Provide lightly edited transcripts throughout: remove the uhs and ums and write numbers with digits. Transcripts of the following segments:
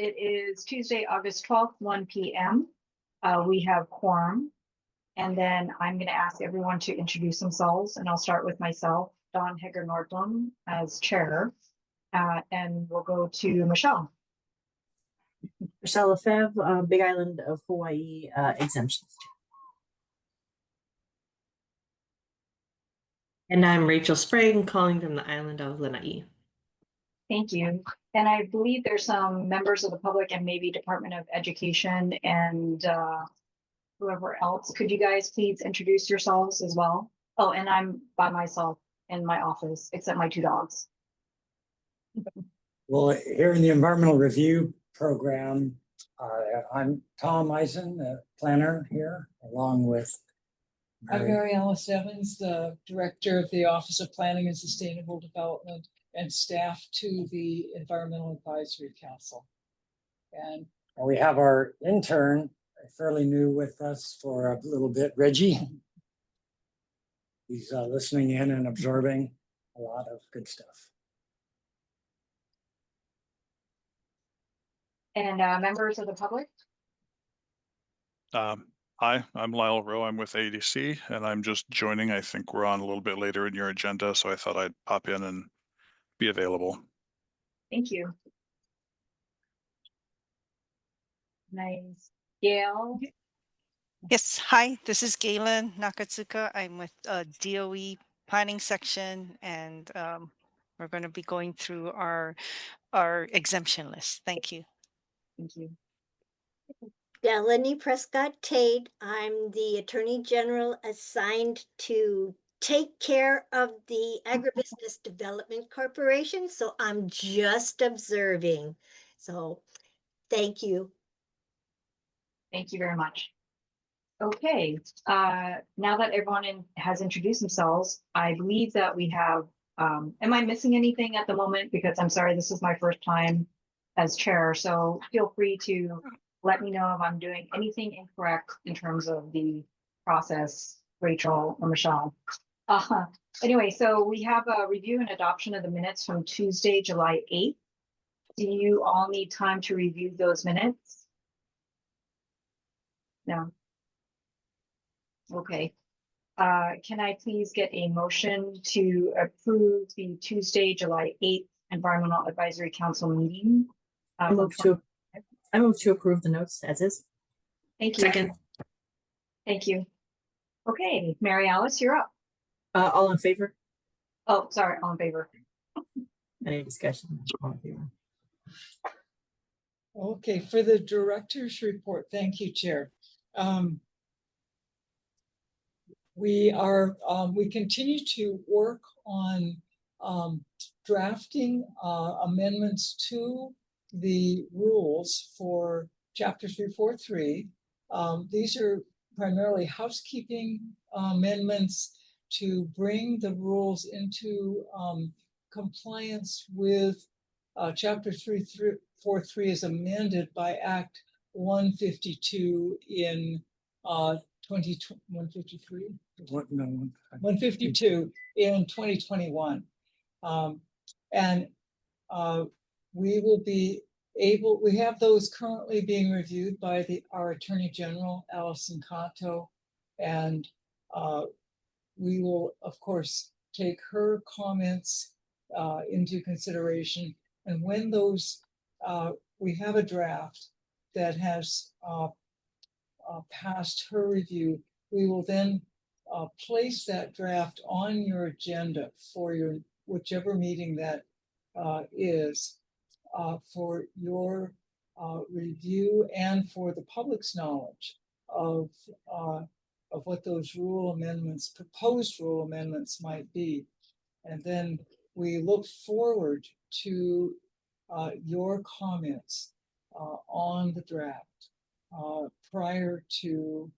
It is Tuesday, August 12th, 1 p.m. We have quorum. And then I'm going to ask everyone to introduce themselves, and I'll start with myself, Dawn Heger Nordblom, as chair, and we'll go to Michelle. Michelle Lefebvre, Big Island of Hawaii exemptions. And I'm Rachel Sprague, calling from the island of Lanai. Thank you. And I believe there's some members of the public and maybe Department of Education and whoever else. Could you guys please introduce yourselves as well? Oh, and I'm by myself in my office, except my two dogs. Well, here in the Environmental Review Program, I'm Tom Eisen, the planner here, along with I'm Mary Alice Evans, the Director of the Office of Planning and Sustainable Development and staff to the Environmental Advisory Council. And we have our intern, fairly new with us for a little bit, Reggie. He's listening in and absorbing a lot of good stuff. And members of the public? Hi, I'm Lyle Rowe. I'm with ADC, and I'm just joining. I think we're on a little bit later in your agenda, so I thought I'd pop in and be available. Thank you. Nice. Gail? Yes, hi, this is Galen Nakatsuka. I'm with DOE planning section, and we're going to be going through our exemption list. Thank you. Thank you. Delaney Prescott Tate. I'm the Attorney General assigned to take care of the Agribusiness Development Corporation. So I'm just observing. So thank you. Thank you very much. Okay, now that everyone has introduced themselves, I believe that we have, am I missing anything at the moment? Because I'm sorry, this is my first time as chair. So feel free to let me know if I'm doing anything incorrect in terms of the process, Rachel or Michelle. Anyway, so we have a review and adoption of the minutes from Tuesday, July 8th. Do you all need time to review those minutes? No. Okay. Can I please get a motion to approve the Tuesday, July 8th Environmental Advisory Council meeting? I move to approve the notes as is. Thank you. Second. Thank you. Okay, Mary Alice, you're up. All in favor? Oh, sorry, all in favor. Any discussion? All in favor. okay, for the director's report, thank you, Chair. We continue to work on drafting amendments to the rules for Chapter 343. These are primarily housekeeping amendments to bring the rules into compliance with Chapter 343 as amended by Act 152 in 153? What? No, 152 in 2021. We have those currently being reviewed by our Attorney General, Alison Cato, and we will, of course, take her comments into consideration. And when those, we have a draft that has passed her review, we will then place that draft on your agenda for your whichever meeting that is for your review and for the public's knowledge of what those proposed rule amendments might be. And then we look forward to your comments on the draft prior to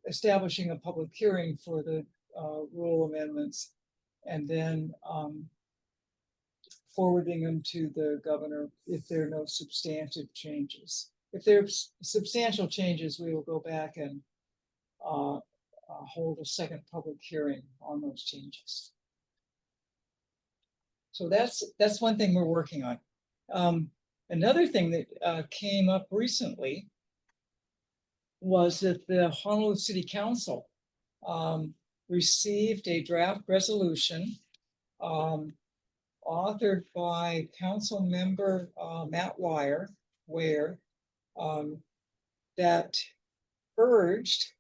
establishing a public hearing for the rule amendments, and then forwarding them to the governor if there are no substantive changes. If there's substantial changes, we will go back and hold a second public hearing on those changes. So that's one thing we're working on. Another thing that came up recently was that the Honolulu City Council received a draft resolution authored by Council Member Matt Ware, that urged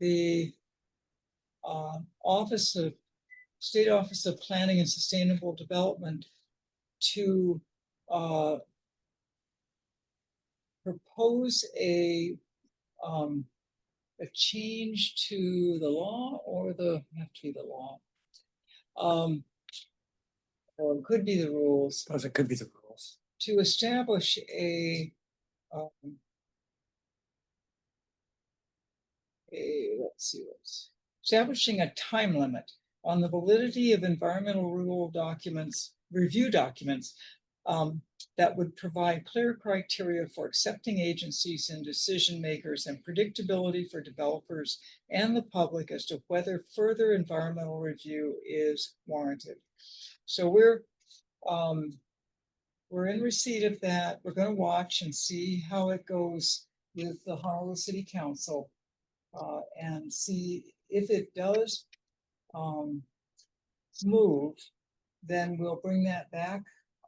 the State Office of Planning and Sustainable Development to propose a change to the law, or have to be the law. Or it could be the rules, Suppose it could be the rules. to establish establishing a time limit on the validity of environmental review documents that would provide clear criteria for accepting agencies and decision makers, and predictability for developers and the public as to whether further environmental review is warranted. So we're in receipt of that. We're going to watch and see how it goes with the Honolulu City Council, and see if it does move. Then we'll bring that back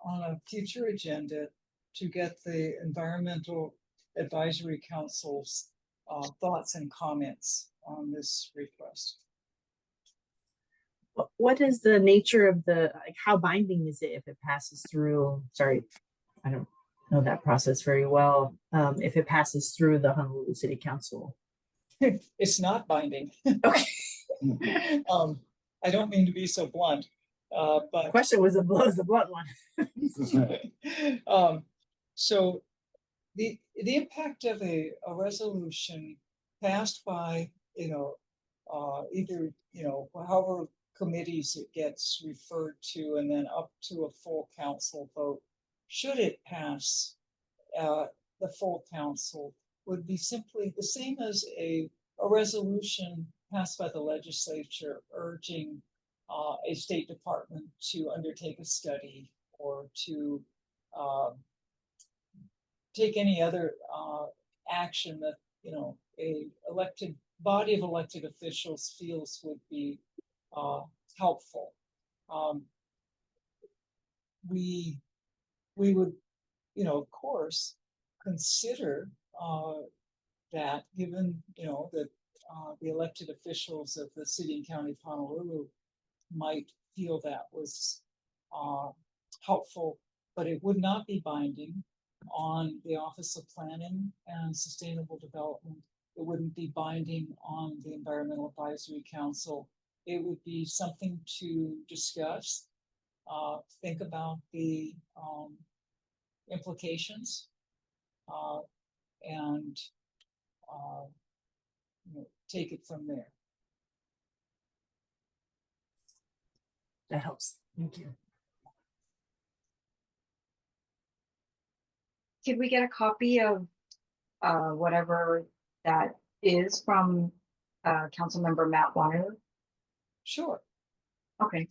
on a future agenda to get the Environmental Advisory Council's thoughts and comments on this request. What is the nature of like, how binding is it if it passes through? Sorry, I don't know that process very well. If it passes through the Honolulu City Council. It's not binding. Okay. I don't mean to be so blunt, The but question was a blunt one. so the impact of a resolution passed by, either, however committees it gets referred to, and then up to a full council vote, should it pass the full council, would be simply the same as a resolution passed by the legislature urging a state department to undertake a study, or to take any other action that a body of elected officials feels would be helpful. We would, of course, consider that, given that the elected officials of the city and county of Honolulu might feel that was helpful, but it would not be binding on the Office of Planning and Sustainable Development. It wouldn't be binding on the Environmental Advisory Council. It would be something to discuss, think about the implications, and take it from there. That helps. Thank you. Could we get a copy of whatever that is from Councilmember Matt Wire? Sure. Okay,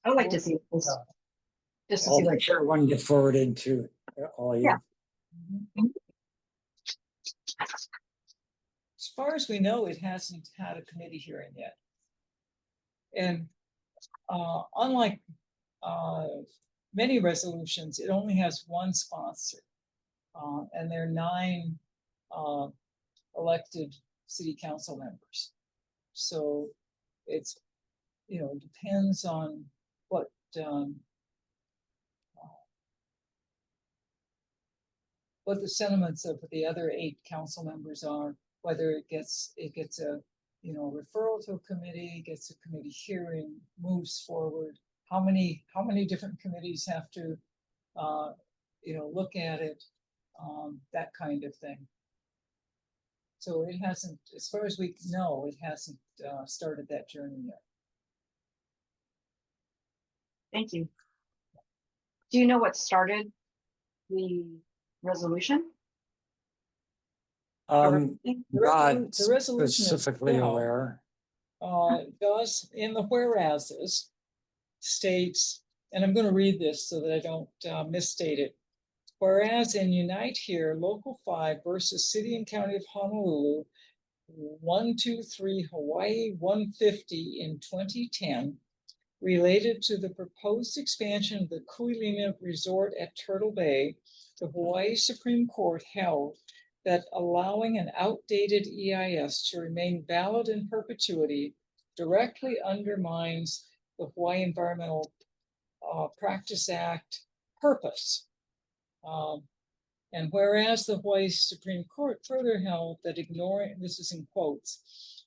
I'd like to see this. Just to see I'll what. make sure one gets forwarded to all you. Yeah. As far as we know, it hasn't had a committee hearing yet. And unlike many resolutions, it only has one sponsor. And there are 9 elected city council members. So it's, depends on what the sentiments of the other 8 council members are, whether it gets a referral to a committee, gets a committee hearing, moves forward. How many different committees have to look at it, that kind of thing. So it hasn't, as far as we know, it hasn't started that journey yet. Thank you. Do you know what started the resolution? Not The resolution specifically itself, aware. does in the whereases states, and I'm going to read this so that I don't misstate it. Whereas in Unite Here, Local 5 versus City and County of Honolulu, 123 Hawaii 150 in 2010, related to the proposed expansion of the Kuilima Resort at Turtle Bay, the Hawaii Supreme Court held that allowing an outdated EIS to remain valid in perpetuity directly undermines the Hawaii Environmental Practice Act purpose. And whereas the Hawaii Supreme Court further held that ignoring, this is in quotes,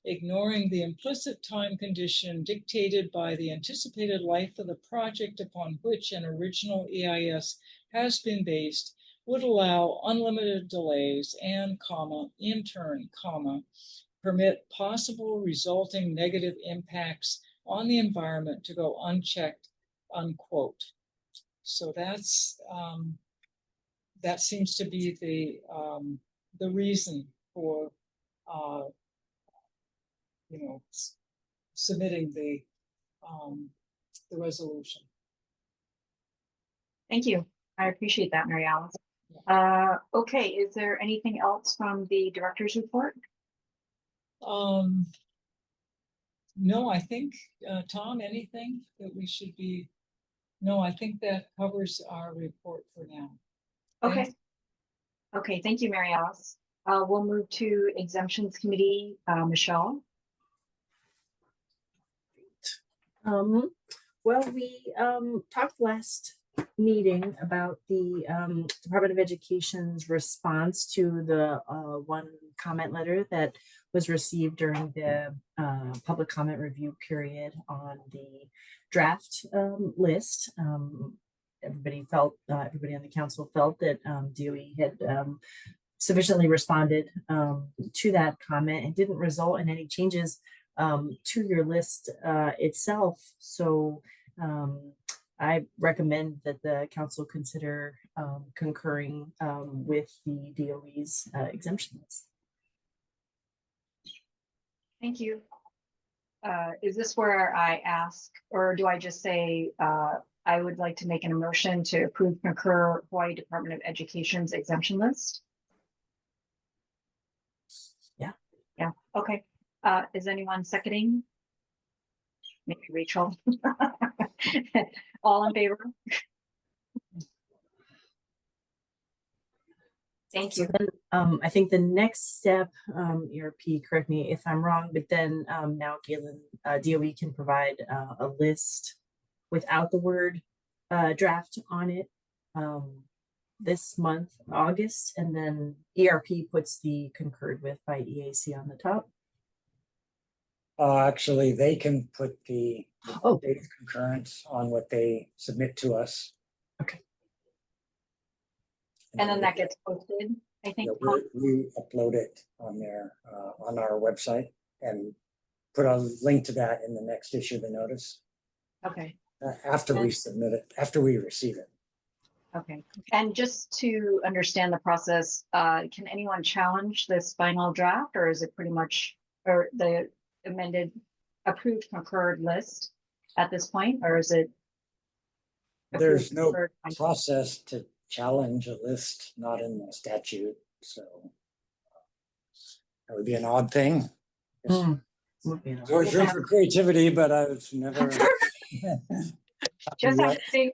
ignoring the implicit time condition dictated by the anticipated life of the project upon which an original EIS has been based would allow unlimited delays and, in turn, permit possible resulting negative impacts on the environment to go unchecked, unquote. So that's, that seems to be the reason for, submitting the resolution. Thank you. I appreciate that, Mary Alice. Okay, is there anything else from the director's report? No, I think, Tom, anything that we should be, no, I think that covers our report for now. Okay. Thanks. Okay, thank you, Mary Alice. We'll move to exemptions committee, Michelle. Well, we talked last meeting about the Department of Education's response to the one comment letter that was received during the public comment review period on the draft list. Everybody on the council felt that DOE had sufficiently responded to that comment and didn't result in any changes to your list itself. So I recommend that the council consider concurring with the DOE's exemption list. Thank you. Is this where I ask, or do I just say, I would like to make an motion to approve concur Hawaii Department of Education's exemption list? Yeah. Yeah, okay. Is anyone seconding? Maybe Rachel. All in favor? Thank you. So then, I think the next step, ERP, correct me if I'm wrong, but then now Galen, DOE can provide a list without the word draft on it this month, August, and then ERP puts the concurred with by EAC on the top. Actually, they can put the date of concurrence on what they submit to us. Okay. And then that gets posted, I think. Yeah, we upload it on their on our website and put a link to that in the next issue of the notice. Okay. After we submit it, after we receive it. Okay. And just to understand the process, can anyone challenge this final draft, or is it pretty much, or the amended, approved, concurred list at this point, or is it? There's no concurred? process to challenge a list, not in the statute, so that would be an odd thing. There's always room for creativity, but I was never. Just asking.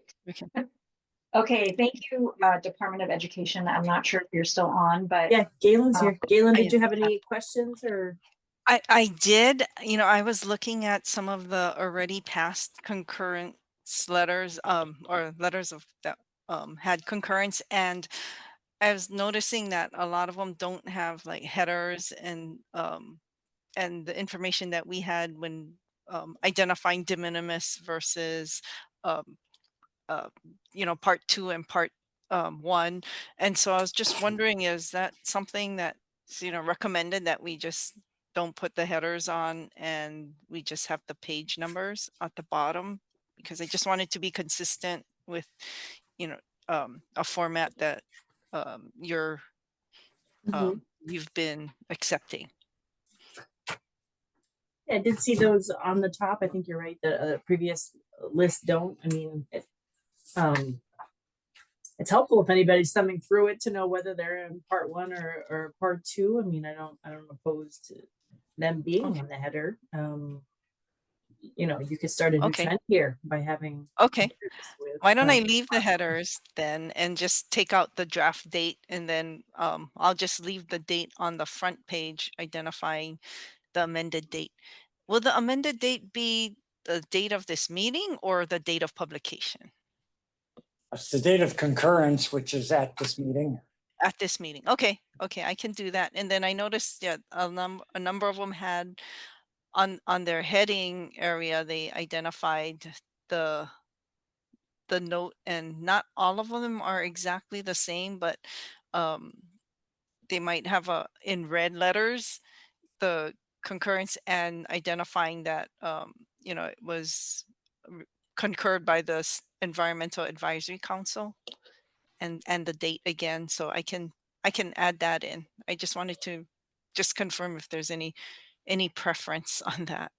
Okay, thank you, Department of Education. I'm not sure if you're still on, but yeah, Galen's here. Galen, did you have any questions or? I did, I was looking at some of the already passed concurrence letters, or letters of that had concurrence, and I was noticing that a lot of them don't have like headers and the information that we had when identifying de minimis versus part 2 and part 1. And so I was just wondering, is that something that's recommended, that we just don't put the headers on and we just have the page numbers at the bottom? Because I just wanted to be consistent with a format that you've been accepting. Yeah, I did see those on the top. I think you're right. The previous lists don't. I mean, it's helpful if anybody's thumbing through it to know whether they're in part one or part two. I mean, I don't oppose to them being Okay. in the header. You know, you could start a new Okay. trend here by having. Okay. headers with, Why don't I um, leave the headers then and just take out the draft date, and then I'll just leave the date on the front page identifying the amended date. Will the amended date be the date of this meeting or the date of publication? It's the date of concurrence, which is at this meeting. At this meeting. Okay. Okay, I can do that. And then I noticed, yeah, a number of them had on their heading area, they identified the note, and not all of them are exactly the same, but um they might have in red letters the concurrence, and identifying that it was concurred by the Environmental Advisory Council, and the date again, so I can add that in. I just wanted to just confirm if there's any preference on that.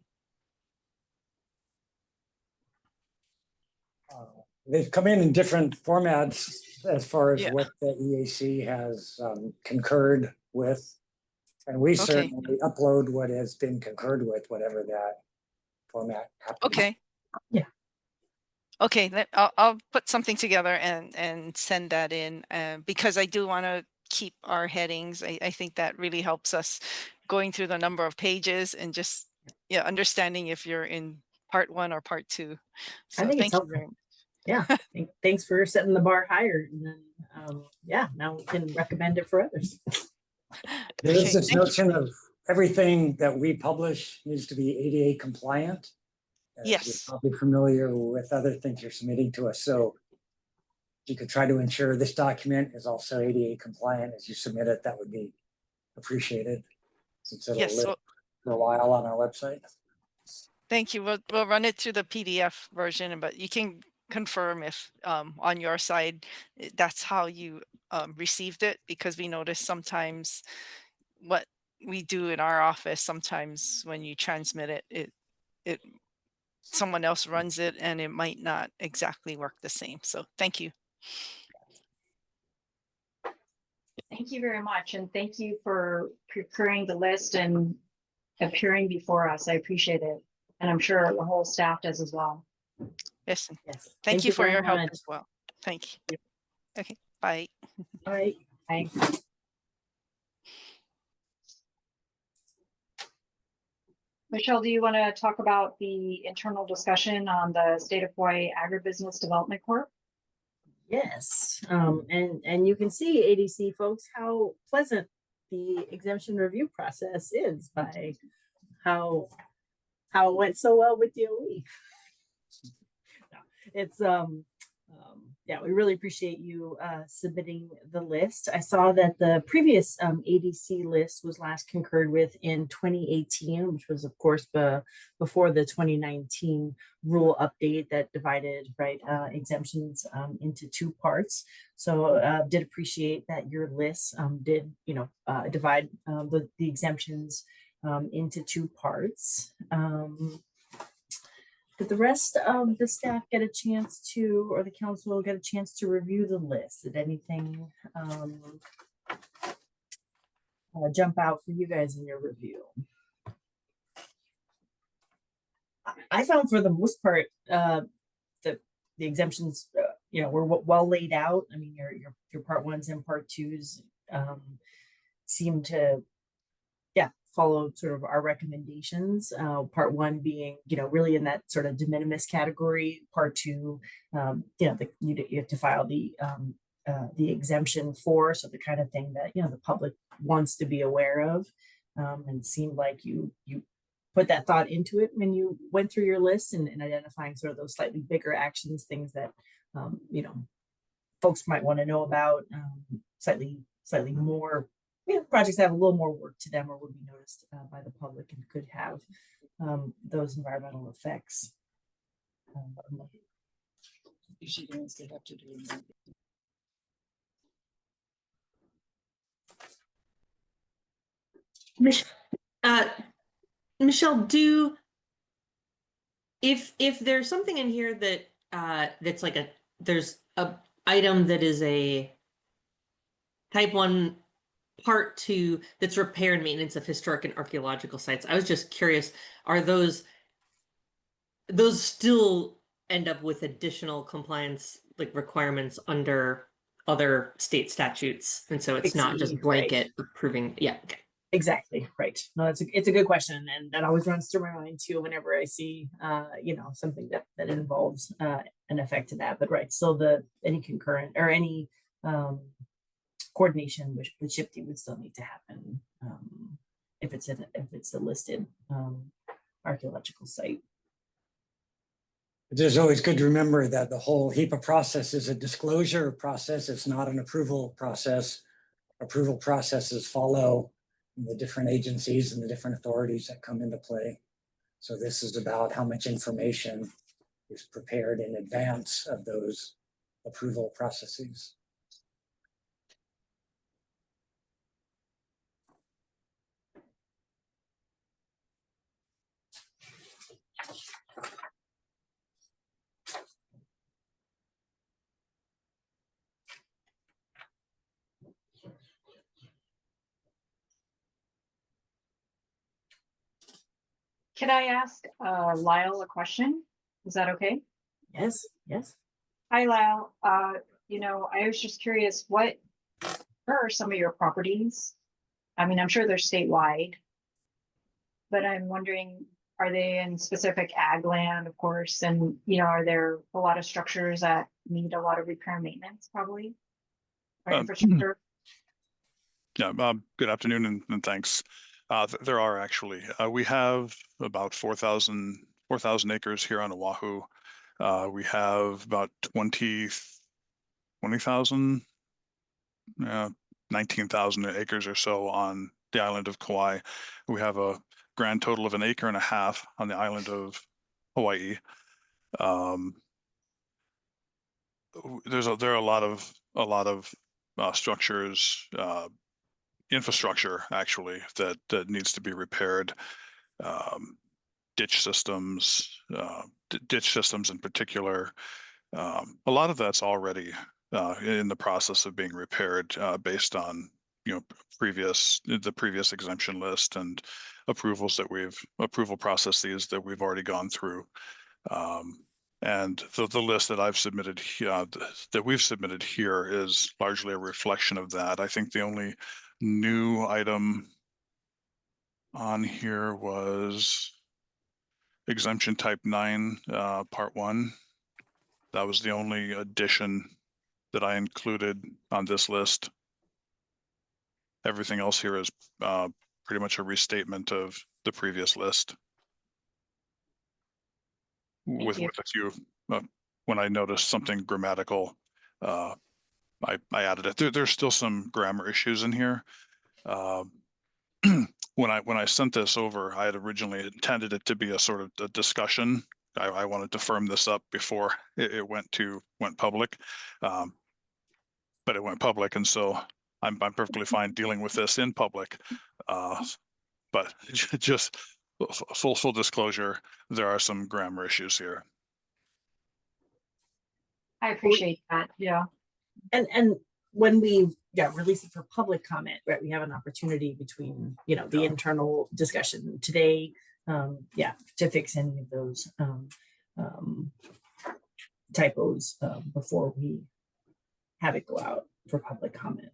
They've come in different formats as far as Yeah. what the EAC has concurred with. And we Okay. certainly upload what has been concurred with, whatever that format happens. Okay. Yeah. Okay, I'll put something together and send that in, because I do want to keep our headings. I think that really helps us going through the number of pages and just understanding if you're in part one or part two. So I think it's thank you very helpful. much. Yeah. Thanks for setting the bar higher. And then, yeah, now we can recommend it for others. There is Okay, this thank you. notion of everything that we publish needs to be ADA compliant. As Yes. you're probably familiar with other things you're submitting to us. So if you could try to ensure this document is also ADA compliant as you submit it, that would be appreciated, since it'll Yes. live So for a while on our website. thank you. We'll run it through the PDF version, but you can confirm if on your side that's how you received it, because we notice sometimes what we do in our office, sometimes when you transmit it someone else runs it and it might not exactly work the same. So thank you. Thank you very much. And thank you for preparing the list and appearing before us. I appreciate it. And I'm sure the whole staff does as well. Yes. and Yes. Thank you for very your help much. as well. Thank you. Okay. Bye. All right. Bye. Michelle, do you want to talk about the internal discussion on the State of Hawaii Agribusiness Development Corp? Yes, and you can see, ADC folks, how pleasant the exemption review process is by how it went so well with DOE. No, it's yeah, we really appreciate you submitting the list. I saw that the previous ADC list was last concurred with in 2018, which was of course before the 2019 rule update that divided exemptions into two parts. So did appreciate that your list did divide the exemptions into two parts. Did the rest of the staff get a chance to, or the council get a chance to review the list? Did anything jump out for you guys in your review? I found for the most part, the exemptions, were well laid out. I mean, your part ones and part twos seem to, follow sort of our recommendations. Part one being, really in that sort of de minimis category. Part two, you have to file the exemption for, so the kind of thing that the public wants to be aware of, and seemed like you put that thought into it when you went through your list and identifying sort of those slightly bigger actions, things that folks might want to know about, slightly more. Projects that have a little more work to them or would be noticed by the public and could have those environmental effects. Michelle, if there's something in here that that's like there's a item that is a type 1 part 2 that's repair and maintenance of historic and archaeological sites. I was just curious, are those still end up with additional compliance like requirements under other state statutes, and so it's not just Exceed, right. blanket approving? Yeah, okay. Exactly, right. No, it's a good question, and that always runs through my mind too whenever I see something that involves an effect to that. But right, so any concurrent or any coordination with SHPD would still need to happen if it's a listed archaeological site. It is always good to remember that the whole HEPA process is a disclosure process. It's not an approval process. Approval processes follow the different agencies and the different authorities that come into play. So this is about how much information is prepared in advance of those approval processes. Can I ask Lyle a question? Is that okay? Yes, yes. Hi, Lyle. I was just curious, where are some of your properties? I mean, I'm sure they're statewide, but I'm wondering, are they in specific ag land, of course? And, are there a lot of structures that need a lot of repair and maintenance, probably? Or infrastructure? Yeah, good afternoon and thanks. There are actually. We have about 4,000 acres here on Oahu. We have about 20,000, 19,000 acres or so on the island of Kauai. We have a grand total of 1.5 acres on the island of Hawaii. There are a lot of structures, infrastructure actually that needs to be repaired. Ditch systems in particular. A lot of that's already in the process of being repaired based on the previous exemption list and approval processes that we've already gone through. And the list that I've submitted here, that we've submitted here, is largely a reflection of that. I think the only new item on here was exemption type 9, part 1. That was the only addition that I included on this list. Everything else here is pretty much a restatement of the previous list. With a few, when I noticed something grammatical, I added it. There's still some grammar issues in here. When I sent this over, I had originally intended it to be a sort of a discussion. I wanted to firm this up before it went public, but it went public, and so I'm perfectly fine dealing with this in public. But just full disclosure, there are some grammar issues here. I appreciate that. Yeah. And when we release it for public comment, right, we have an opportunity between the internal discussion today, to fix any of those typos before we have it go out for public comment.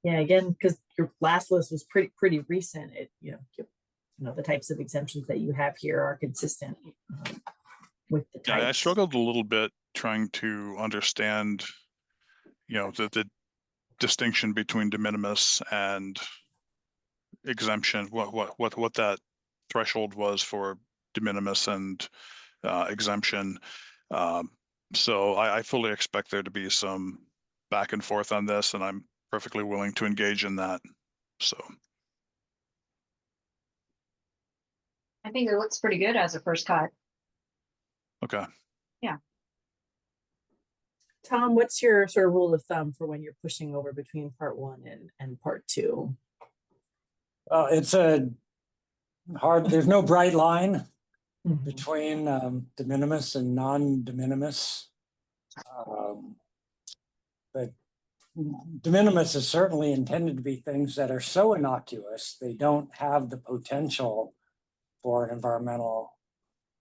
Yeah, again, because your last list was pretty recent. It the types of exemptions that you have here are consistent with the types. Yeah, I struggled a little bit trying to understand, the distinction between de minimis and exemption. What that threshold was for de minimis and exemption. So I fully expect there to be some back and forth on this, and I'm perfectly willing to engage in that. So I think it looks pretty good as a first cut. okay. Yeah. Tom, what's your sort of rule of thumb for when you're pushing over between part one and part two? Well, it's a hard, there's no bright line Mhm. between de minimis and non-de minimis. But de minimis is certainly intended to be things that are so innocuous, they don't have the potential for an environmental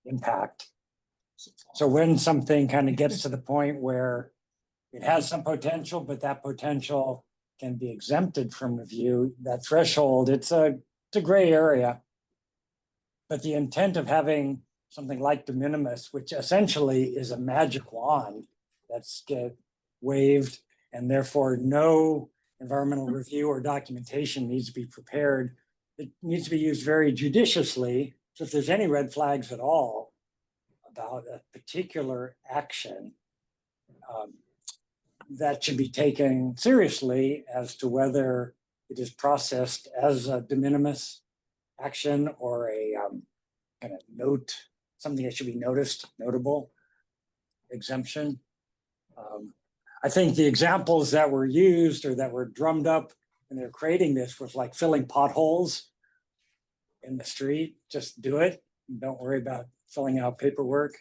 impact. So when something kind of gets to the point where it has some potential, but that potential can be exempted from review, that threshold, it's a gray area. But the intent of having something like de minimis, which essentially is a magic wand that's get waved, and therefore no environmental review or documentation needs to be prepared. It needs to be used very judiciously. So if there's any red flags at all about a particular action, that should be taken seriously as to whether it is processed as a de minimis action or a kind of note, something that should be noticed, notable exemption. I think the examples that were used or that were drummed up when they're creating this was like filling potholes in the street. Just do it. Don't worry about filling out paperwork,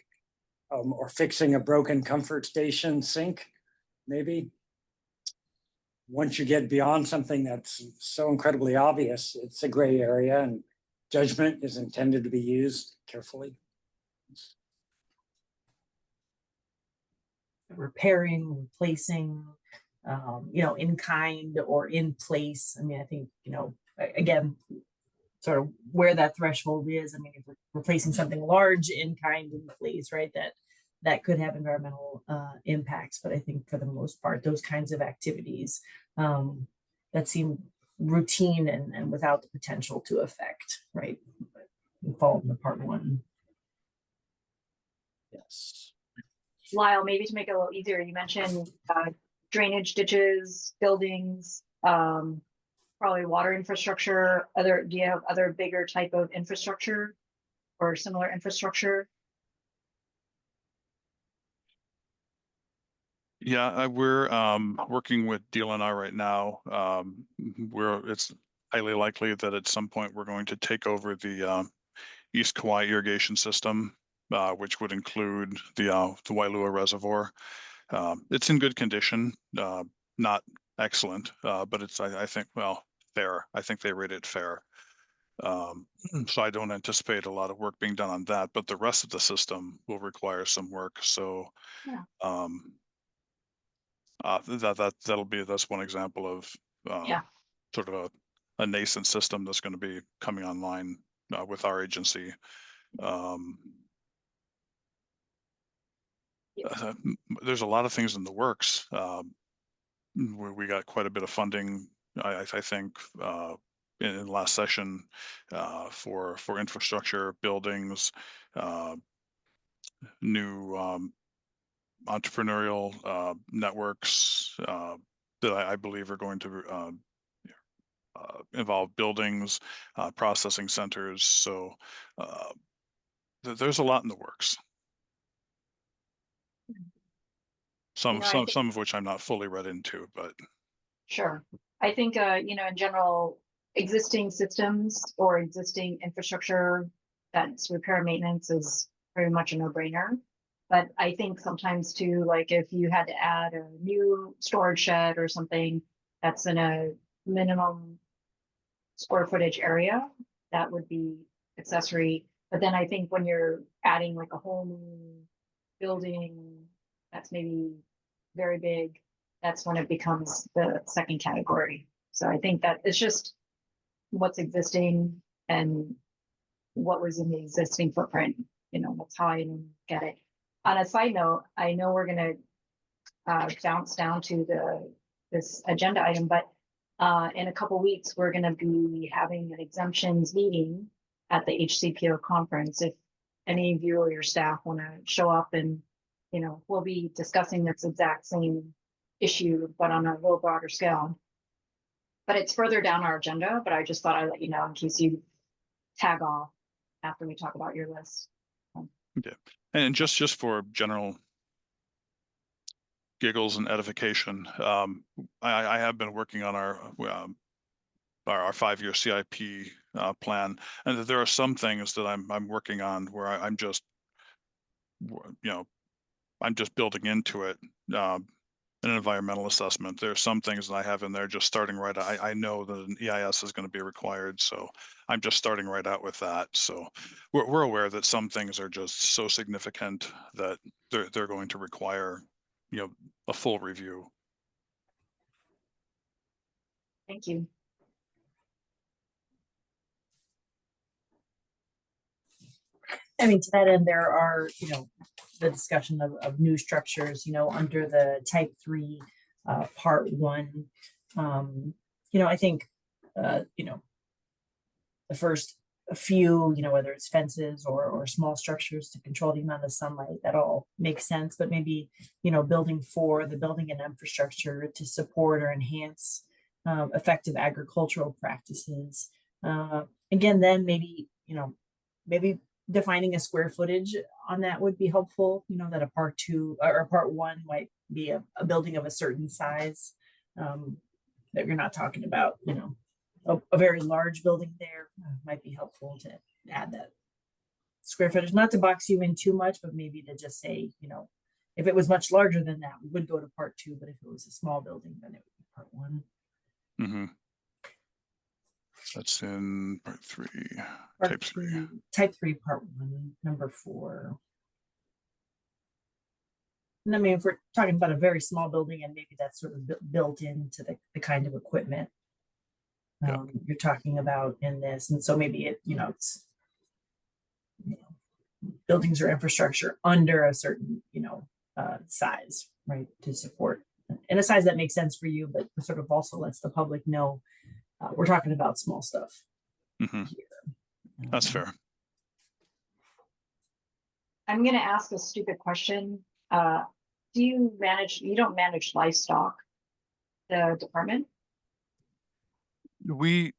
or fixing a broken comfort station sink, maybe. Once you get beyond something that's so incredibly obvious, it's a gray area, and judgment is intended to be used carefully. Repairing, replacing, in kind or in place. I mean, I think, again, sort of where that threshold is. I mean, if we're replacing something large in kind in place, right, that could have environmental impacts. But I think for the most part, those kinds of activities that seem routine and without the potential to affect, right, fall into part one. Yes. Lyle, maybe to make it a little easier, you mentioned drainage ditches, buildings, probably water infrastructure. Do you have other bigger type of infrastructure or similar infrastructure? Yeah, we're working with DLNR right now. It's highly likely that at some point we're going to take over the East Kauai irrigation system, which would include the Wailua Reservoir. It's in good condition, not excellent, but it's I think, well, fair. I think they rate it fair. So I don't anticipate a lot of work being done on that, but the rest of the system will require some work. So Yeah. that's one example of sort of a nascent system that's going to be coming online with our agency. There's a lot of things in the works. We got quite a bit of funding, I think, in last session for infrastructure, buildings, new entrepreneurial networks that I believe are going to involve buildings, processing centers. So there's a lot in the works. Some of which I'm not fully read into, but sure. I think in general, existing systems or existing infrastructure that's repair and maintenance is very much a no-brainer. But I think sometimes too, like if you had to add a new storage shed or something that's in a minimum square footage area, that would be accessory. But then I think when you're adding like a whole new building that's maybe very big, that's when it becomes the second category. So I think that it's just what's existing and what was in the existing footprint. That's how I get it. On a side note, I know we're going to bounce down to this agenda item, but in a couple weeks, we're going to be having an exemptions meeting at the HCPO conference. If any of you or your staff want to show up, and we'll be discussing this exact same issue, but on a little broader scale. But it's further down our agenda, but I just thought I'd let you know in case you tag off after we talk about your list. Yeah, and just for general giggles and edification, I have been working on our 5-year CIP plan, and there are some things that I'm working on where I'm just, I'm just building into it. An environmental assessment. There are some things that I have in there just starting right. I know that an EIS is going to be required, so I'm just starting right out with that. So we're aware that some things are just so significant that they're going to require, a full review. Thank you. I mean, to that end, there are, the discussion of new structures, under the type 3, part 1. I think, the first few, whether it's fences or small structures to control the amount of sunlight, that all makes sense. But maybe, building 4, the building and infrastructure to support or enhance effective agricultural practices. Again, then maybe, maybe defining a square footage on that would be helpful, that a part 2 or part 1 might be a building of a certain size, that you're not talking about, a very large building there. Might be helpful to add that square footage, not to box you in too much, but maybe to just say, if it was much larger than that, we would go to part 2, but if it was a small building, then it would be part 1. Mm-hmm. That's in part 3, Part type 3. Type 3, part 1, number 4. And I mean, if we're talking about a very small building and maybe that's sort of built into the kind of equipment you're talking about in this. And so maybe it's, buildings or infrastructure under a certain, size, right, to support, in a size that makes sense for you, but sort of also lets the public know we're talking about small stuff. Mm-hmm. That's fair. I'm going to ask a stupid question. You don't manage livestock, the department? We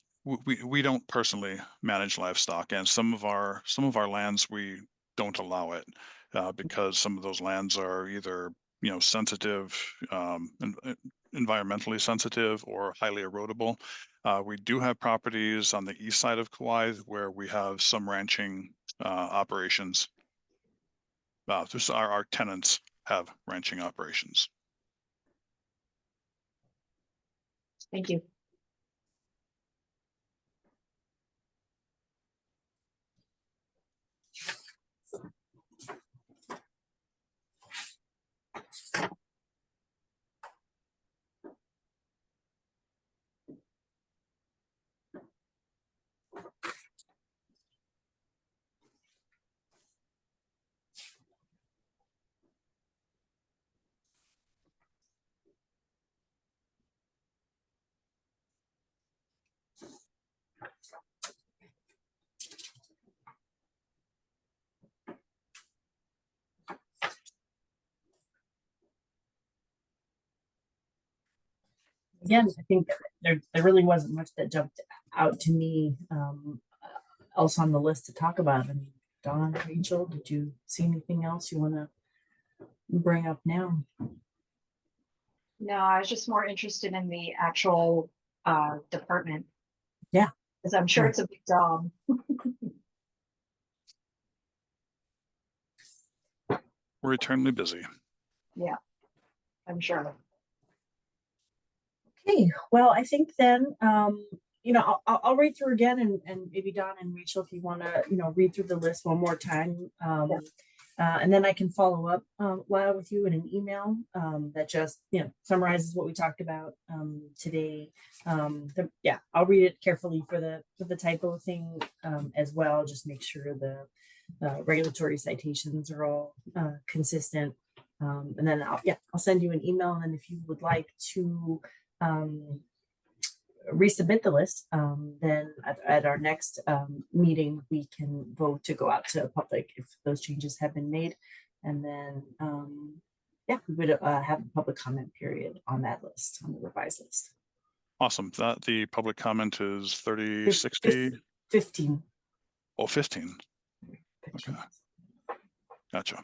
don't personally manage livestock, and some of our lands we don't allow it because some of those lands are either sensitive, environmentally sensitive, or highly erodible. We do have properties on the east side of Kauai where we have some ranching operations. Just our tenants have ranching operations. Thank you. Again, I think there really wasn't much that jumped out to me else on the list to talk about. I mean, Dawn, Rachel, did you see anything else you want to bring up now? No, I was just more interested in the actual department. Yeah. Because I'm sure it's a big job. We're eternally busy. Yeah, I'm sure. Okay, well, I think then, I'll read through again, and maybe Dawn and Rachel, if you want to, read through the list one more time. And then I can follow up with you in an email that just, summarizes what we talked about today. I'll read it carefully for the typo thing as well. Just make sure the regulatory citations are all consistent. And then I'll send you an email. And then if you would like to resubmit the list, then at our next meeting, we can vote to go out to public if those changes have been made. And then, we would have a public comment period on that list, on the revised list. Awesome. That the public comment is 30, 60? 15. Oh, 15. 15. Okay. Gotcha.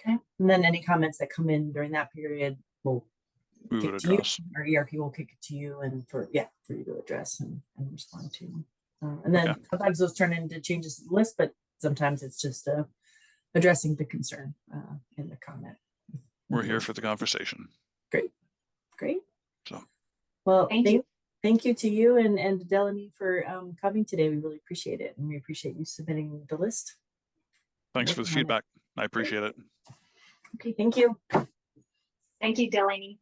Okay, and then any comments that come in during that period will We kick would to you, address. or ERP will kick it to you and for you to address and respond to. And then Yeah. sometimes those turn into changes to the list, but sometimes it's just addressing the concern in the comment. We're here for the conversation. Great. So Well, Thank you. thank you to you and Delaney for coming today. We really appreciate it, and we appreciate you submitting the list. thanks for the Working on it. feedback. I appreciate it. Okay, thank you. Thank you, Delaney.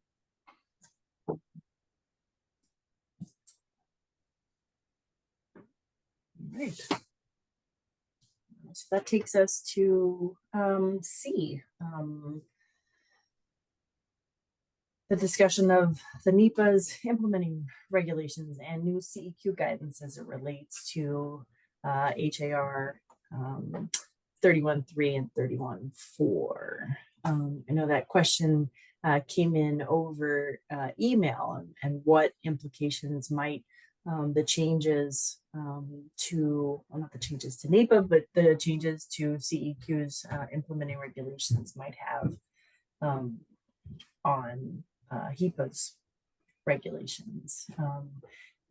Right. So that takes us to C. The discussion of the NEPA's implementing regulations and new CEQ guidance as it relates to HAR 31.3 and 31.4. I know that question came in over email and what implications might the changes to, well, not the changes to NEPA, but the changes to CEQ's implementing regulations might have on HEPA's regulations.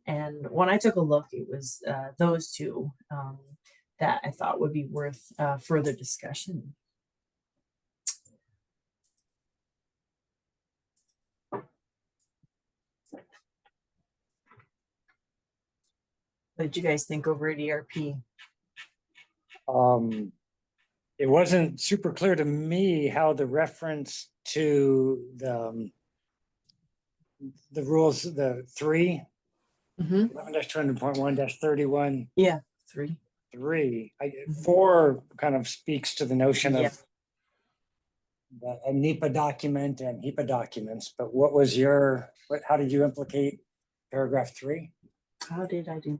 And when I took a look, it was those two that I thought would be worth further discussion. What did you guys think over at ERP? It wasn't super clear to me how the reference to the rules, the 3, 11-200.1-31. Yeah, 3. 4 kind of speaks to the notion Yeah. of a NEPA document and HEPA documents, but what was your, how did you implicate paragraph 3? How did I do?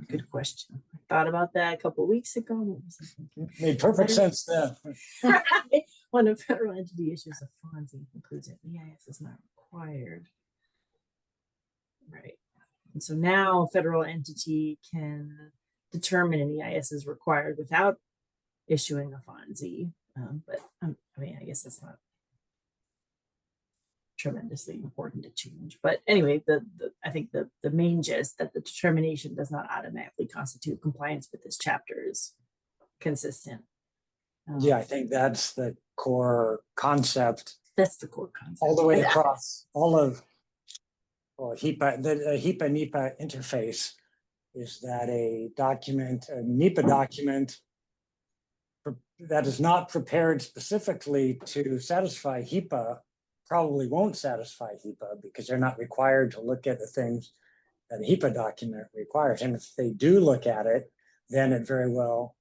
Good question. I thought about that a couple of weeks ago. Made perfect sense then. When a federal entity issues a FONSI includes an EIS is not required. Right. And so now a federal entity can determine an EIS is required without issuing a FONSI. But I mean, I guess that's not tremendously important to change. But anyway, I think the main gist that the determination does not automatically constitute compliance with this chapter is consistent. Yeah, I think that's the core concept. That's the core concept. All the way across all of HEPA, the HEPA NEPA interface is that a document, a NEPA document that is not prepared specifically to satisfy HEPA probably won't satisfy HEPA because they're not required to look at the things that a HEPA document requires. And if they do look at it, then it very well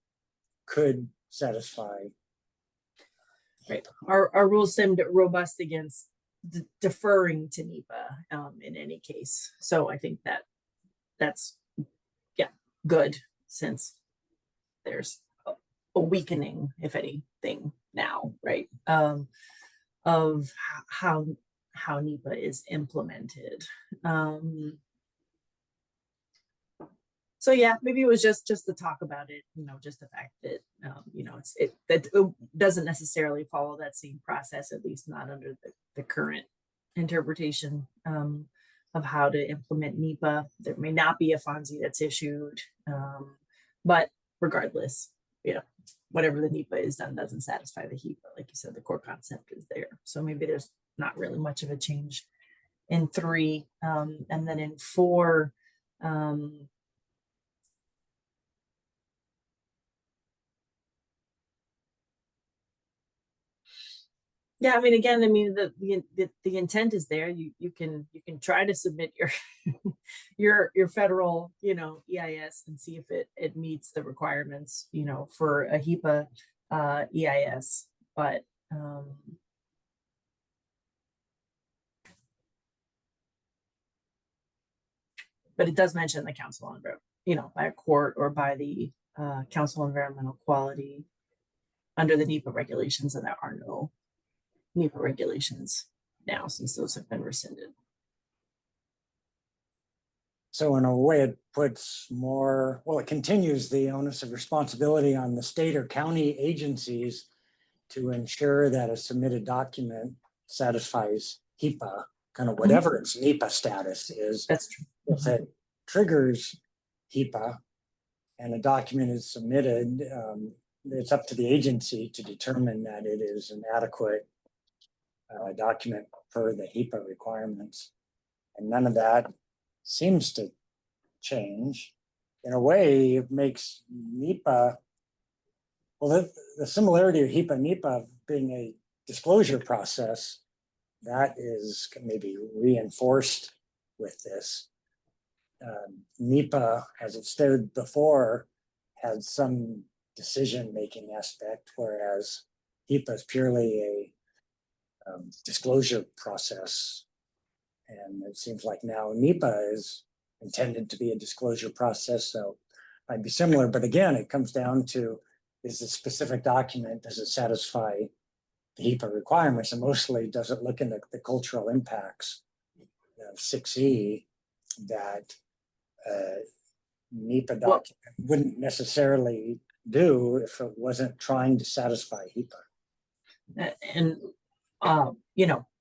could satisfy. Right. Our rules seemed robust against deferring to NEPA in any case. So I think that's good, since there's a weakening, if anything, now, right? Of how NEPA is implemented. So yeah, maybe it was just to talk about it, just the fact that it doesn't necessarily follow that same process, at least not under the current interpretation of how to implement NEPA. There may not be a FONSI that's issued, but regardless, whatever the NEPA is done doesn't satisfy the HEPA. Like you said, the core concept is there. So maybe there's not really much of a change in 3. And then in 4, yeah, I mean, again, the intent is there. You can try to submit your federal, EIS and see if it meets the requirements, for a HEPA EIS, but it does mention the Council on, by a court or by the Council on Environmental Quality under the NEPA regulations, and there are no NEPA regulations now since those have been rescinded. So in a way, it puts it continues the onus of responsibility on the state or county agencies to ensure that a submitted document satisfies HIPAA, kind of whatever its NEPA status is. That's true. If it triggers HIPAA and a document is submitted, it's up to the agency to determine that it is an adequate document per the HIPAA requirements. And none of that seems to change. In a way, it makes NEPA, well, the similarity of HIPAA and NEPA being a disclosure process, that is maybe reinforced with this. NEPA, as it stood before, had some decision-making aspect, whereas HIPAA is purely a disclosure process. And it seems like now NEPA is intended to be a disclosure process, so might be similar. But again, it comes down to, is a specific document, does it satisfy the HIPAA requirements? And mostly, does it look into the cultural impacts of 6E that NEPA document wouldn't necessarily do if it wasn't trying to satisfy HIPAA? And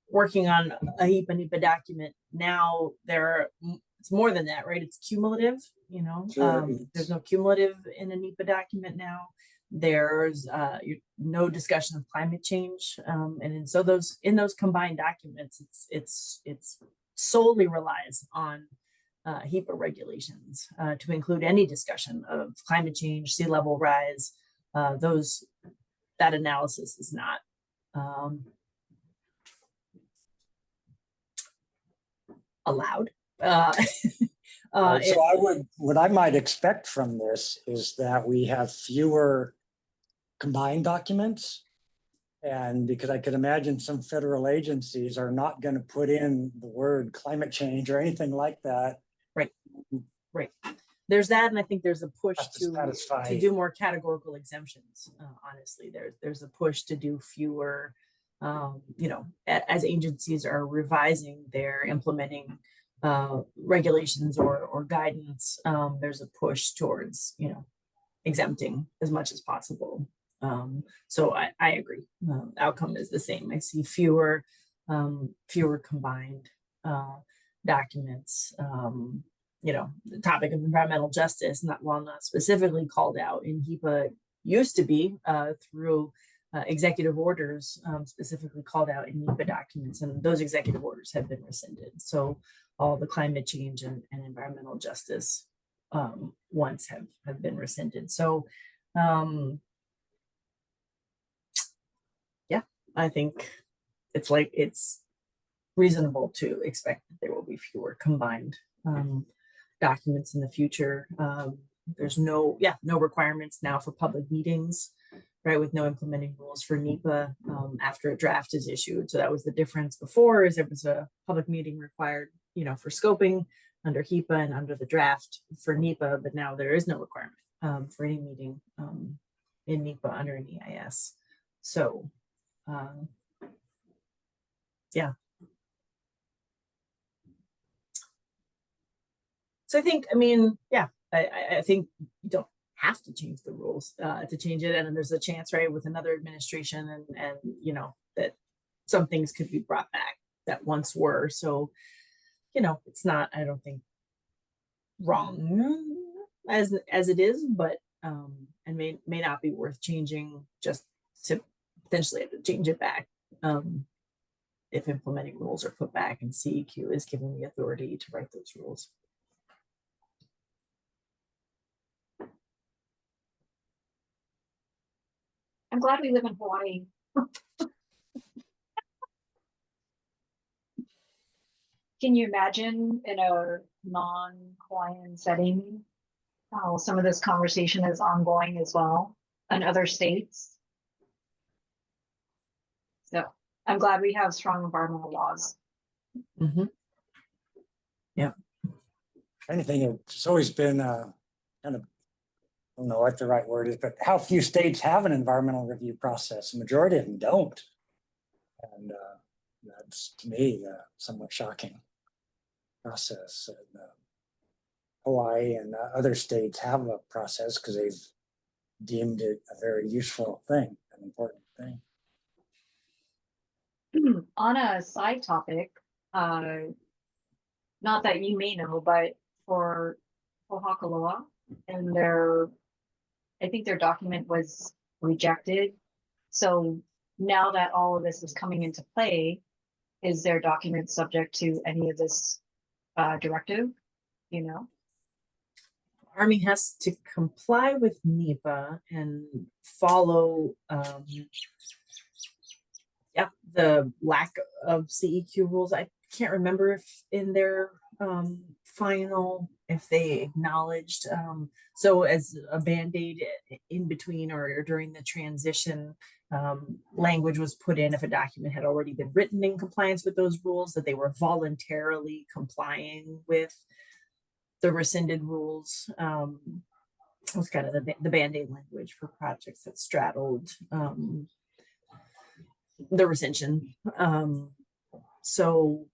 working on a HIPAA NEPA document now, it's more than that, right? It's cumulative. Sure. There's no cumulative in a NEPA document now. There's no discussion of climate change, and so those combined documents, it's solely relies on HIPAA regulations to include any discussion of climate change, sea level rise. That analysis is not allowed. So what I might expect from this is that we have fewer combined documents. And because I could imagine some federal agencies are not going to put in the word climate change or anything like that. Right. There's that, and I think there's a push to satisfy. do more categorical exemptions. Honestly, there's a push to do fewer. As agencies are revising their implementing regulations or guidance, there's a push towards exempting as much as possible. So I agree. Outcome is the same. I see fewer combined documents. The topic of environmental justice, not specifically called out in HIPAA, used to be through executive orders specifically called out in NEPA documents, and those executive orders have been rescinded. So all the climate change and environmental justice ones have been rescinded. So I think it's reasonable to expect that there will be fewer combined documents in the future. There's no requirements now for public meetings, right, with no implementing rules for NEPA after a draft is issued. So that was the difference before, is there was a public meeting required, for scoping under HIPAA and under the draft for NEPA, but now there is no requirement for any meeting in NEPA under an EIS. So So I think, I think you don't have to change the rules to change it. And then there's a chance, right, with another administration and that some things could be brought back that once were. So, it's not, I don't think, wrong as it is, but and may not be worth changing just to potentially have to change it back if implementing rules are put back and CEQ is given the authority to write those rules. I'm glad we live in Hawaii. Can you imagine in a non-Hawaiian setting how some of this conversation is ongoing as well in other states? So I'm glad we have strong environmental laws. Mm-hmm. Yeah. Anything, it's always been kind of, I don't know what the right word is, but how few states have an environmental review process. The majority of them don't. And that's, to me, somewhat shocking process. And, Hawaii and other states have a process because they've deemed it a very useful thing, an important thing. On a side topic, not that you may know, but for Pohakaloa and I think their document was rejected. So now that all of this is coming into play, is their document subject to any of this directive? You know? Army has to comply with NEPA and follow, the lack of CEQ rules. I can't remember if in their final, if they acknowledged, so as a Band-Aid in between or during the transition, language was put in if a document had already been written in compliance with those rules, that they were voluntarily complying with the rescinded rules. Was kind of the Band-Aid language for projects that straddled the rescission. So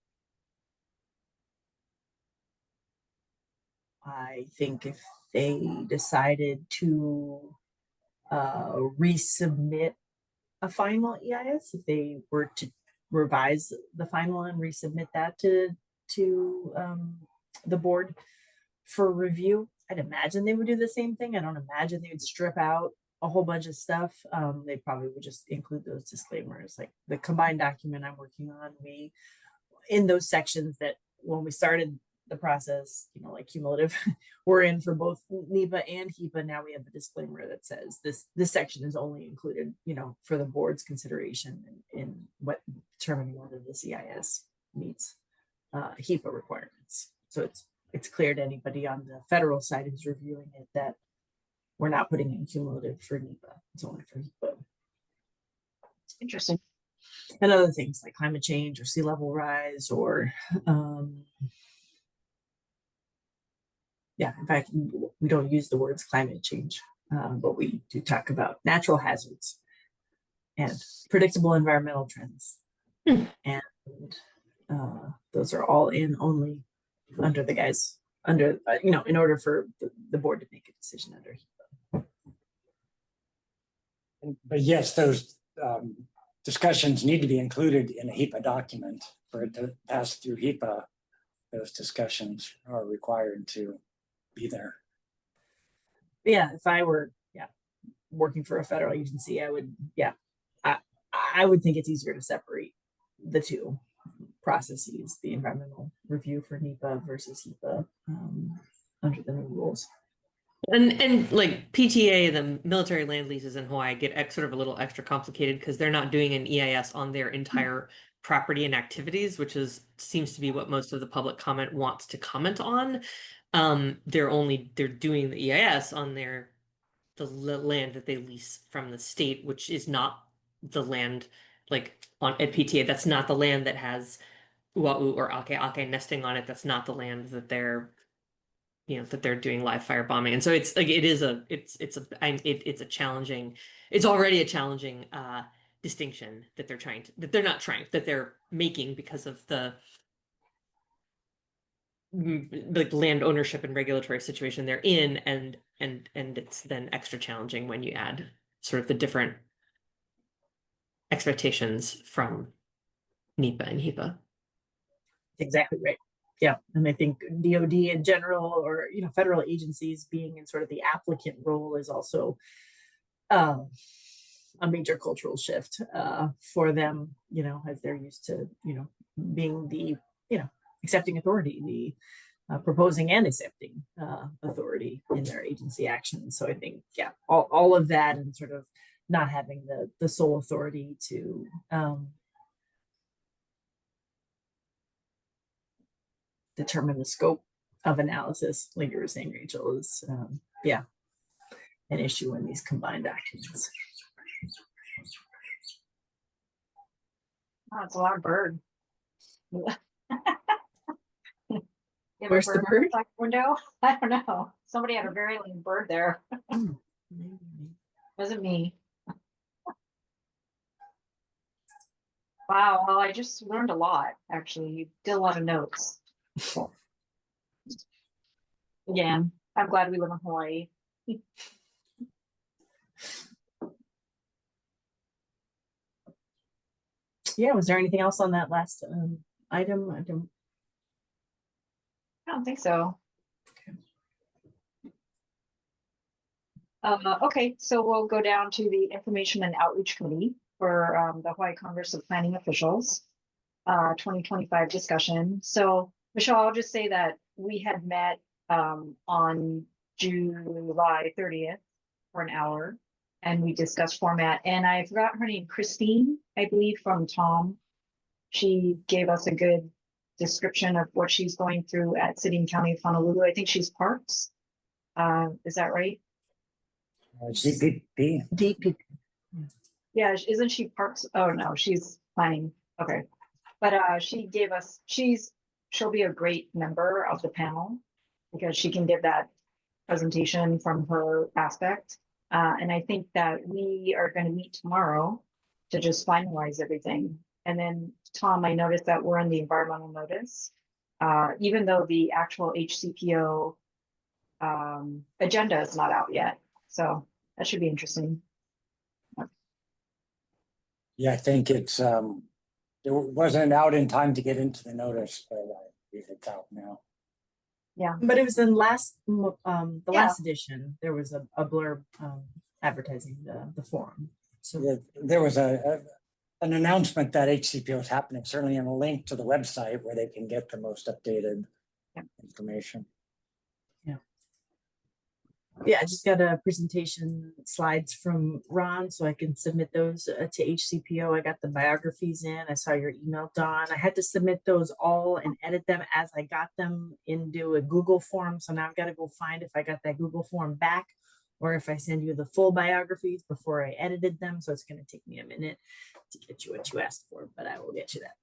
I think if they decided to resubmit a final EIS, if they were to revise the final and resubmit that to the board for review, I'd imagine they would do the same thing. I don't imagine they would strip out a whole bunch of stuff. They probably would just include those disclaimers, like the combined document I'm working on. We, in those sections that when we started the process, like cumulative, we're in for both NEPA and HEPA. Now we have a disclaimer that says this section is only included, for the board's consideration in what determining whether the CIS meets HEPA requirements. So it's clear to anybody on the federal side who's reviewing it that we're not putting in cumulative for NEPA. It's only for HEPA. Interesting. And other things like climate change or sea level rise or in fact, we don't use the words climate change, but we do talk about natural hazards and predictable environmental trends. And those are all in only under the guise, in order for the board to make a decision under HEPA. But yes, those discussions need to be included in a HEPA document for it to pass through HEPA. Those discussions are required to be there. Yeah, if I were working for a federal agency, I would I would think it's easier to separate the two processes, the environmental review for NEPA versus HEPA under the new rules. And like PTA, the military land leases in Hawaii get sort of a little extra complicated because they're not doing an EIS on their entire property and activities, which seems to be what most of the public comment wants to comment on. They're doing the EIS on the land that they lease from the state, which is not the land like at PTA. That's not the land that has uau or ake nesting on it. That's not the land that they're doing live fire bombing. And so it's like it's a challenging, it's already a challenging distinction that they're making because of the land ownership and regulatory situation they're in, and it's then extra challenging when you add sort of the different expectations from NEPA and HEPA. Exactly right. Yeah, and I think DoD in general, or federal agencies being in sort of the applicant role, is also a major cultural shift for them. As they're used to being the accepting authority, the proposing and accepting authority in their agency actions. So I think all of that, and sort of not having the sole authority to determine the scope of analysis, like you were saying, Rachel, is an issue in these combined documents. Oh, it's a loud bird. Where's the bird? Window? I don't know. Somebody had a very loud bird there. Wasn't me. Wow. Well, I just learned a lot. Actually, you did a lot of notes. Again, I'm glad we live in Hawaii. Yeah, was there anything else on that last item? I don't think so. Okay, so we'll go down to the Information and Outreach Committee for the Hawaii Congress of Planning Officials 2025 discussion. So Michelle, I'll just say that we had met on July 30th for an hour and we discussed format, and I forgot her name, Christine, I believe, from Tom. She gave us a good description of what she's going through at City and County of Honolulu. I think she's parks. Is that right? GPP. DP. Yeah, isn't she parks? Oh no, she's planning. Okay. But she gave us, she'll be a great member of the panel because she can give that presentation from her aspect. And I think that we are going to meet tomorrow to just finalize everything. And then Tom, I noticed that we're in the environmental notice, even though the actual HCPO agenda is not out yet. So that should be interesting. Yeah, I think it's, it wasn't out in time to get into the notice, but it's out now. Yeah. But it was in last the Yeah. last edition. There was a blurb advertising the forum. So Yeah, there was an announcement that HCPO is happening, certainly in a link to the website where they can get the most updated information. yeah, I just got a presentation slides from Ron, so I can submit those to HCPO. I got the biographies in. I saw your email, Dawn. I had to submit those all and edit them as I got them into a Google form. So now I've got to go find if I got that Google form back or if I send you the full biographies before I edited them. So it's going to take me a minute to get you what you asked for, but I will get you that.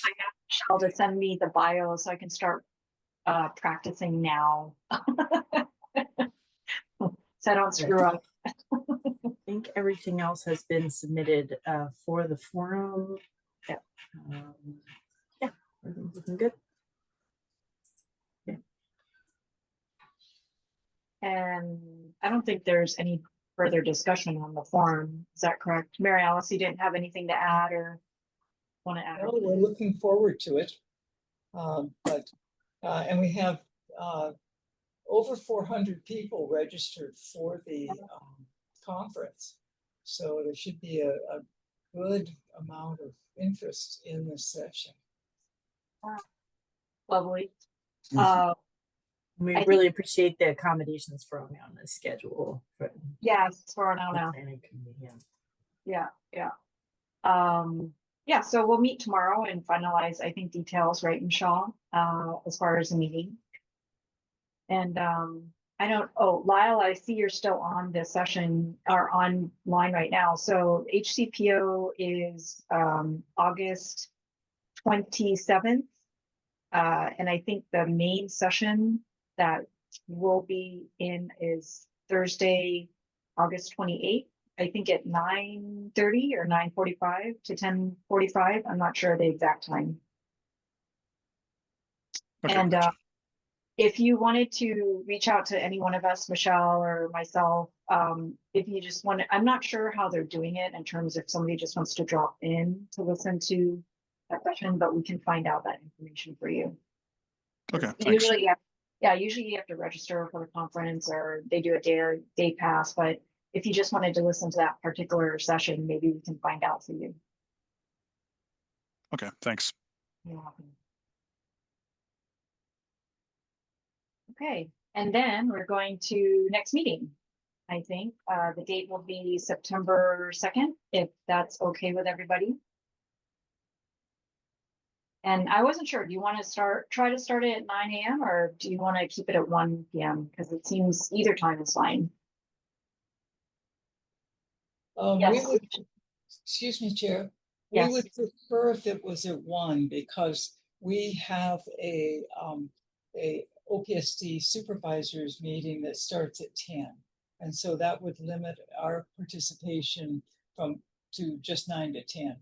I got Michelle to send me the bio so I can start practicing now. So I don't screw up. I think everything else has been submitted for the forum. Yeah. Yeah, everything's looking good. And I don't think there's any further discussion on the forum. Is that correct? Mary Alice, you didn't have anything to add or want to add? Well, we're looking forward to it. And we have over 400 people registered for the conference. So there should be a good amount of interest in this session. Lovely. We I really appreciate the accommodations for me on the schedule. Yes, for now. Planning committee, yeah. Yeah, so we'll meet tomorrow and finalize, I think, details, right, Michelle, as far as the meeting. And I don't, oh, Lyle, I see you're still on this session or online right now. So HCPO is August 27th. And I think the main session that we'll be in is Thursday, August 28th. I think at 9:30 or 9:45 to 10:45. I'm not sure the exact time. Okay, And gotcha. if you wanted to reach out to any one of us, Michelle or myself, if you just want to, I'm not sure how they're doing it in terms of somebody just wants to drop in to listen to that session, but we can find out that information for you. Okay, thanks. Usually, usually you have to register for the conference or they do a day pass, but if you just wanted to listen to that particular session, maybe we can find out for you. Okay, thanks. You're welcome. Okay, and then we're going to next meeting. I think the date will be September 2nd, if that's okay with everybody. And I wasn't sure, do you want to try to start it at 9 a.m. or do you want to keep it at 1 p.m.? Because it seems either time is fine. Yes. We would, excuse me, Chair. Yes. We would prefer if it was at 1 because we have a OPSD supervisors meeting that starts at 10. And so that would limit our participation to just 9 to 10.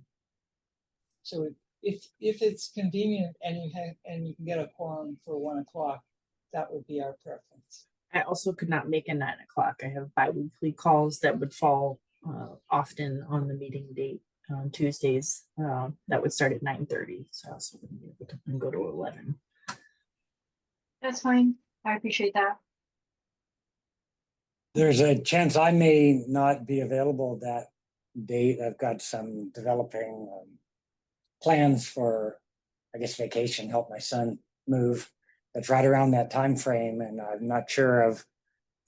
So if it's convenient and you can get a quorum for 1 o'clock, that would be our preference. I also could not make a 9 o'clock. I have bi-weekly calls that would fall often on the meeting date. on Tuesdays. That would start at 9:30. So we can go to 11. That's fine. I appreciate that. There's a chance I may not be available that date. I've got some developing plans for, I guess, vacation, help my son move. That's right around that time frame, and I'm not sure of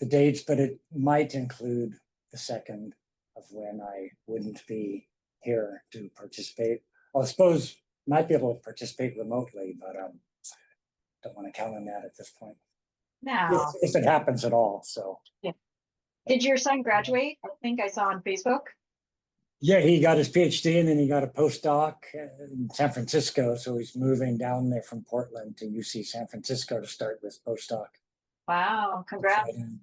the dates, but it might include the 2nd of when I wouldn't be here to participate. Well, I suppose might be able to participate remotely, but don't want to count on that at this point. Now, If it happens at all, so. did your son graduate? I think I saw on Facebook. Yeah, he got his PhD and then he got a postdoc in San Francisco. So he's moving down there from Portland to UC San Francisco to start this postdoc. Wow, congrats. Exciting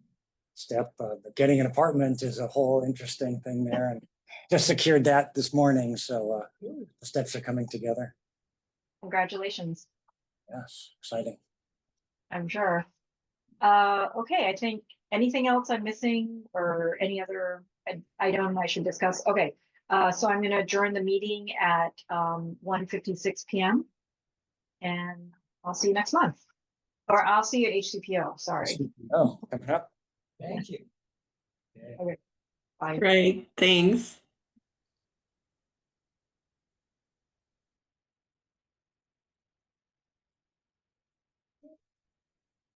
step. But getting an apartment is a whole interesting thing there, and just secured that this morning. So the steps are coming together. Congratulations. Yes, exciting. I'm sure. Okay, I think anything else I'm missing or any other item I should discuss? Okay, so I'm going to adjourn the meeting at 1:56 p.m. and I'll see you next month. Or I'll see you at HCPO. Sorry. Oh, coming up. Thank you. Bye. Right. Thanks.